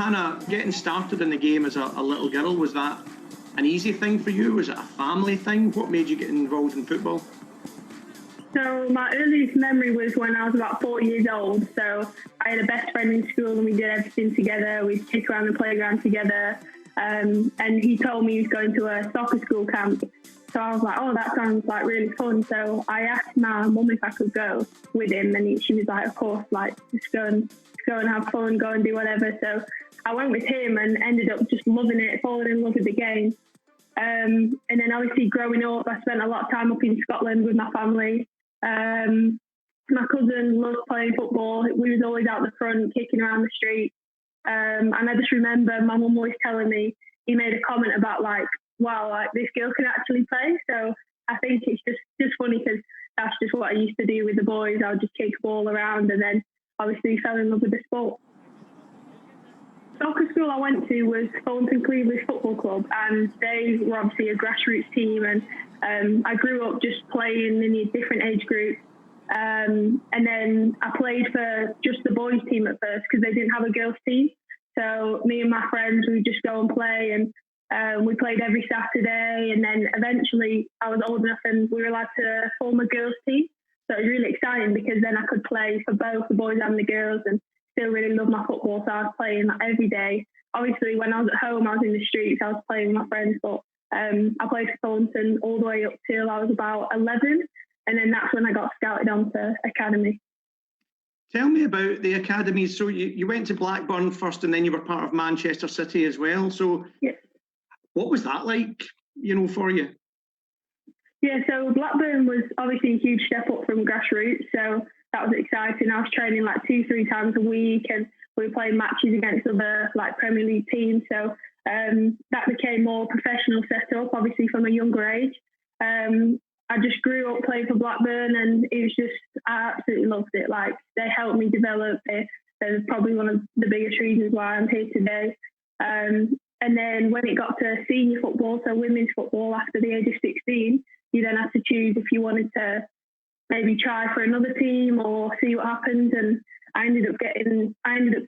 Hannah, getting started in the game as a little girl, was that an easy thing for you? Was it a family thing? What made you get involved in football? So my earliest memory was when I was about 4 years old. So I had a best friend in school and we did everything together. We'd kick around the playground together. And he told me he was going to a soccer school camp. So I was like, oh, that sounds like really fun. So I asked my mum if I could go with him, and she was like, of course, like just go and have fun, go and do whatever. So I went with him and ended up just loving it, falling in love with the game. And then obviously growing up, I spent a lot of time up in Scotland with my family. My cousin loved playing football. We was always out the front, kicking around the street. And I just remember my mum always telling me, he made a comment about like, wow, like this girl can actually play. So I think it's just funny because that's just what I used to do with the boys. I would just kick a ball around and then obviously fell in love with the sport. Soccer school I went to was Thornton Cleveland Football Club, and they were obviously a grassroots team, and I grew up just playing in the different age groups. And then I played for just the boys team at first because they didn't have a girls team. So me and my friends, we would just go and play, and we played every Saturday. And then eventually I was old enough and we were allowed to form a girls team. So it was really exciting because then I could play for both the boys and the girls and still really love my football. So I was playing like every day. Obviously, when I was at home, I was in the streets, I was playing with my friends. But I played for Thornton all the way up till I was about 11. And then that's when I got scouted onto academy. Tell me about the academy. So you went to Blackburn first, and then you were part of Manchester City as well. So yeah. What was that like, for you? Yeah, so Blackburn was obviously a huge step up from grassroots. So that was exciting. I was training like 2-3 times a week, and we were playing matches against other like Premier League teams. So that became more professional setup, obviously from a younger age. I just grew up playing for Blackburn, and it was just, I absolutely loved it. Like, they helped me develop. They're probably one of the biggest reasons why I'm here today. And then when it got to senior football, so women's football after the age of 16, you then had to choose if you wanted to maybe try for another team or see what happens. And I ended up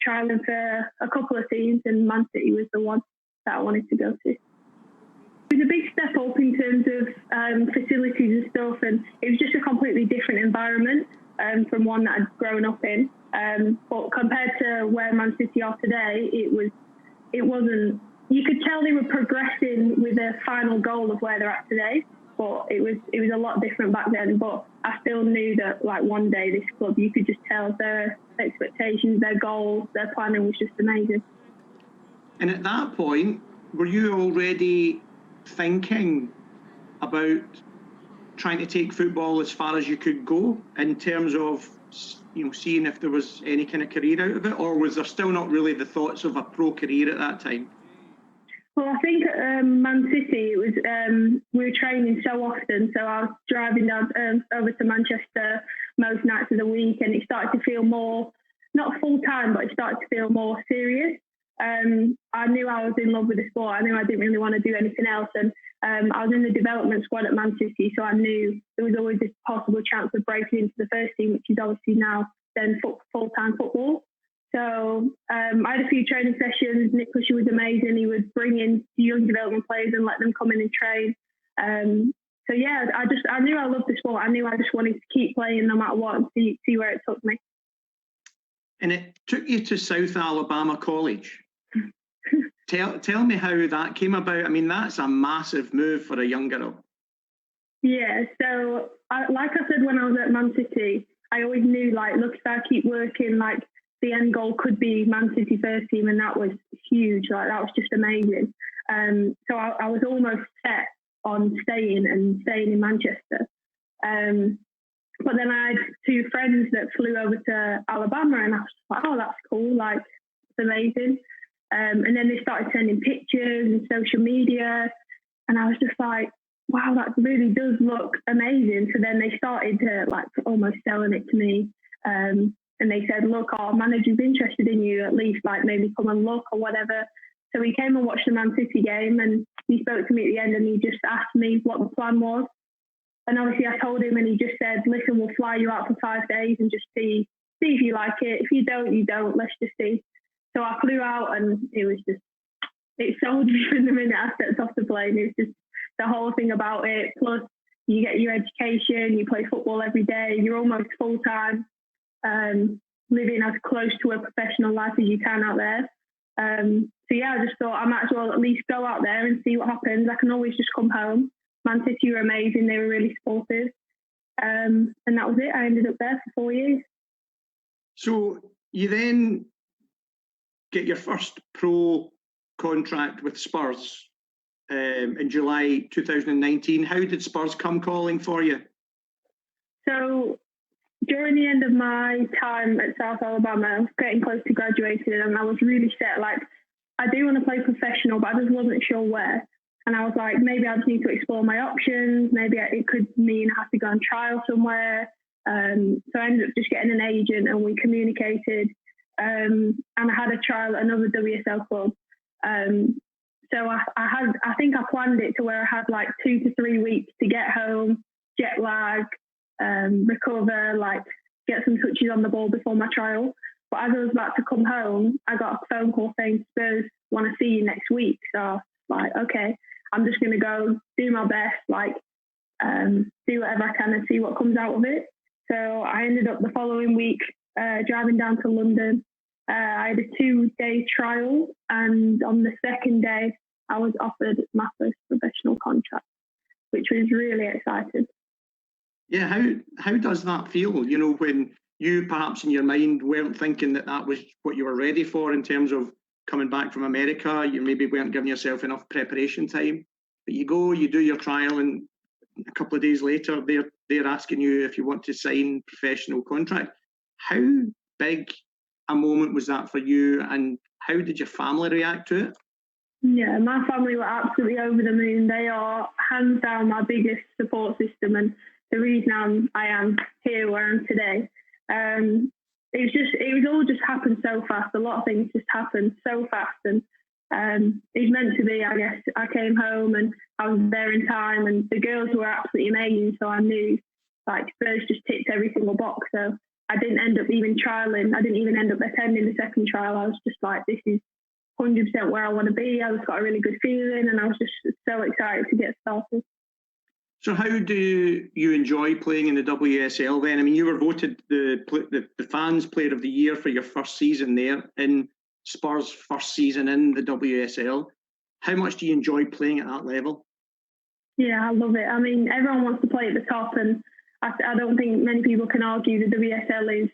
trialing for a couple of teams, and Man City was the one that I wanted to go to. It was a big step up in terms of facilities and stuff, and it was just a completely different environment from one that I'd grown up in. But compared to where Man City are today, it wasn't. You could tell they were progressing with a final goal of where they're at today, but it was a lot different back then. But I still knew that like one day this club, you could just tell their expectations, their goals, their planning was just amazing. And at that point, were you already thinking about trying to take football as far as you could go in terms of seeing if there was any kind of career out of it, or was there still not really the thoughts of a pro career at that time? Well, I think at Man City, it was we were training so often, so I was driving down over to Manchester most nights of the week, and it started to feel more, not full time, but it started to feel more serious. I knew I was in love with the sport. I knew I didn't really want to do anything else, and I was in the development squad at Man City, so I knew there was always this possible chance of breaking into the first team, which is obviously now then full-time football. So I had a few training sessions. Nick Pusher was amazing. He would bring in young development players and let them come in and train. So yeah, I knew I loved the sport. I knew I just wanted to keep playing no matter what and see where it took me. And it took you to South Alabama College. Tell me how that came about. I mean, that's a massive move for a young girl. Yeah, so like I said, when I was at Man City, I always knew, like, look, if I keep working, like, the end goal could be Man City first team, and that was huge. Like, that was just amazing. So I was almost set on staying in Manchester. But then I had 2 friends that flew over to Alabama, and I was like, oh, that's cool. Like, it's amazing. And then they started sending pictures and social media, and I was just like, wow, that really does look amazing. So then they started to like almost selling it to me. And they said, look, our manager's interested in you, at least like maybe come and look or whatever. So he came and watched the Man City game, and he spoke to me at the end, and he just asked me what the plan was. And obviously I told him, and he just said, listen, we'll fly you out for 5 days and just see if you like it. If you don't, you don't. Let's just see. So I flew out, and it sold me from the minute I stepped off the plane. It was just the whole thing about it. Plus, you get your education, you play football every day, you're almost full time, living as close to a professional life as you can out there. So yeah, I just thought I might as well at least go out there and see what happens. I can always just come home. Man City were amazing; they were really supportive, and that was it. I ended up there for 4 years. So you then get your first pro contract with Spurs in July 2019. How did Spurs come calling for you? So during the end of my time at South Alabama, I was getting close to graduating, and I was really set, like, I do want to play professional, but I just wasn't sure where. And I was like, maybe I just need to explore my options. Maybe it could mean I have to go on trial somewhere. So I ended up just getting an agent, and we communicated. And I had a trial at another WSL club. So I think I planned it to where I had like 2 to 3 weeks to get home, jet lag, recover, like get some touches on the ball before my trial. But as I was about to come home, I got a phone call saying Spurs want to see you next week. So I was like, okay, I'm just going to go do my best, like do whatever I can and see what comes out of it. So I ended up the following week driving down to London. I had a 2-day trial, and on the second day, I was offered my first professional contract, which was really exciting. Yeah, how does that feel? You know, when you perhaps in your mind weren't thinking that was what you were ready for in terms of coming back from America, you maybe weren't giving yourself enough preparation time, but you go, you do your trial, and a couple of days later, they're asking you if you want to sign professional contract. How big a moment was that for you, and how did your family react to it? Yeah, my family were absolutely over the moon. They are hands down my biggest support system, and the reason I am here where I am today. It was all just happened so fast. A lot of things just happened so fast, and it was meant to be. I guess I came home and I was there in time, and the girls were absolutely amazing. So I knew, like, Spurs just ticked every single box. So I didn't end up even trialing. I didn't even end up attending the second trial. I was just like, this is 100% where I want to be. I just got a really good feeling, and I was just so excited to get started. So how do you enjoy playing in the WSL then? I mean, you were voted the fans player of the year for your first season there in Spurs' first season in the WSL. How much do you enjoy playing at that level? Yeah, I love it. I mean, everyone wants to play at the top, and I don't think many people can argue the WSL is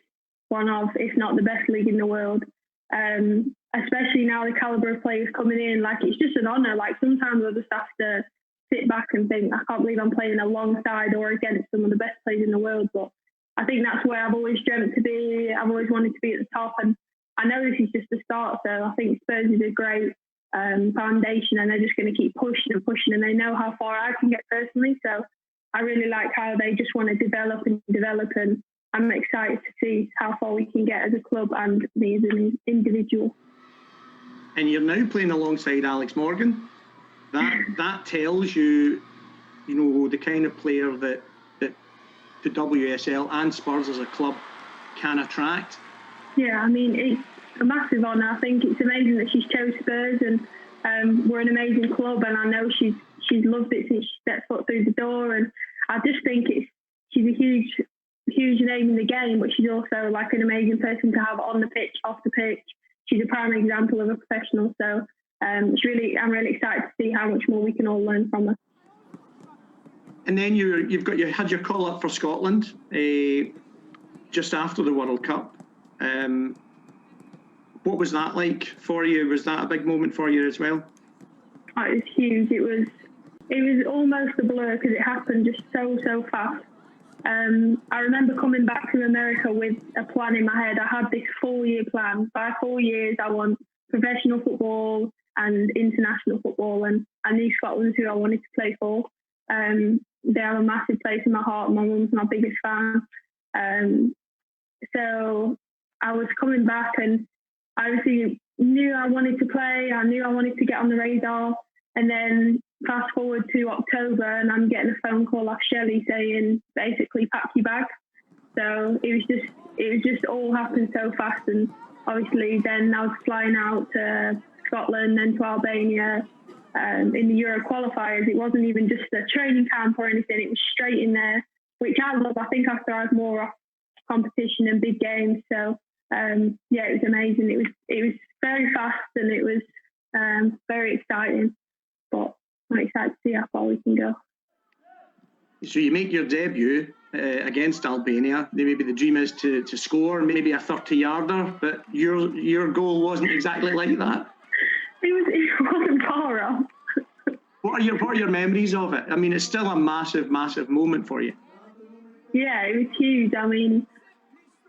one of, if not the best league in the world. Especially now the calibre of players coming in, like, it's just an honour. Like, sometimes I just have to sit back and think, I can't believe I'm playing alongside or against some of the best players in the world. But I think that's where I've always dreamt to be. I've always wanted to be at the top, and I know this is just the start. So I think Spurs is a great foundation, and they're just going to keep pushing and pushing, and they know how far I can get personally. So I really like how they just want to develop, and I'm excited to see how far we can get as a club and me as an individual. And you're now playing alongside Alex Morgan. That tells you, you know, the kind of player that the WSL and Spurs as a club can attract. Yeah, I mean, it's a massive honour. I think it's amazing that she's chose Spurs, and we're an amazing club, and I know she's loved it since she stepped foot through the door. And I just think she's a huge name in the game, but she's also like an amazing person to have on the pitch, off the pitch. She's a prime example of a professional. So I'm really excited to see how much more we can all learn from her. And then you had your call up for Scotland just after the World Cup. What was that like for you? Was that a big moment for you as well? Oh, it was huge. It was almost a blur because it happened just so fast. I remember coming back from America with a plan in my head. I had this 4-year plan. By 4 years, I want professional football and international football, and I knew Scotland's who I wanted to play for. They have a massive place in my heart. My mum's my biggest fan. So I was coming back, and I obviously knew I wanted to play. I knew I wanted to get on the radar. And then fast forward to October, and I'm getting a phone call off Shelley saying, basically, pack your bag. So it was just all happened so fast. And obviously then I was flying out to Scotland, then to Albania in the Euro qualifiers. It wasn't even just a training camp or anything, it was straight in there, which I love. I think I thrive more off competition and big games. So yeah, it was amazing. It was very fast and it was very exciting, but I'm excited to see how far we can go. So you make your debut against Albania. Maybe the dream is to score maybe a 30-yarder, but your goal wasn't exactly like that. It wasn't far off. What are your memories of it? I mean, it's still a massive, massive moment for you. Yeah, it was huge. I mean,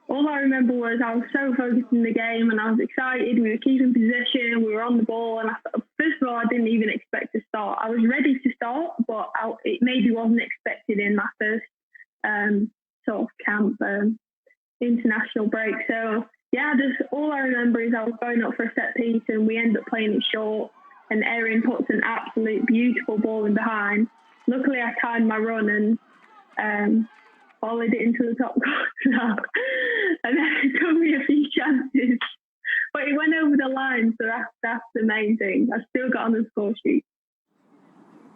all I remember was I was so focused in the game and I was excited. We were keeping possession, we were on the ball, and first of all, I didn't even expect to start. I was ready to start, but it maybe wasn't expected in my first sort of camp international break. So yeah, all I remember is I was going up for a set piece and we ended up playing it short, and Erin puts an absolute beautiful ball in behind. Luckily, I timed my run and volleyed it into the top corner, and then it took me a few chances, but it went over the line, so that's the main thing. I still got on the score sheet.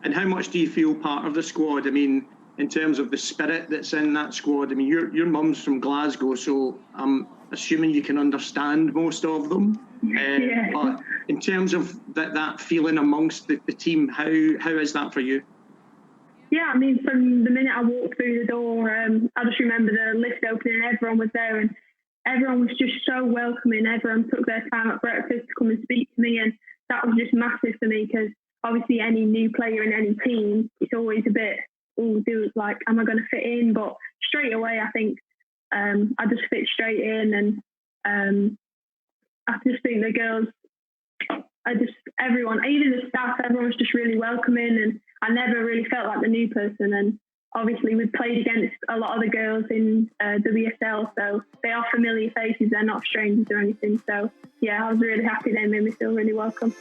And how much do you feel part of the squad? I mean, in terms of the spirit that's in that squad. I mean, your mum's from Glasgow, so I'm assuming you can understand most of them. Yeah. But in terms of that feeling amongst the team, how is that for you? Yeah, I mean, from the minute I walked through the door, I just remember the lift opening and everyone was there and everyone was just so welcoming. Everyone took their time at breakfast to come and speak to me, and that was just massive for me because obviously any new player in any team, it's always a bit, am I going to fit in? But straight away, I think I just fit straight in, and I just think the girls, everyone, even the staff, everyone was just really welcoming, and I never really felt like the new person. And obviously we played against a lot of the girls in WSL, so they are familiar faces, they're not strangers or anything. So yeah, I was really happy. They made me feel really welcome.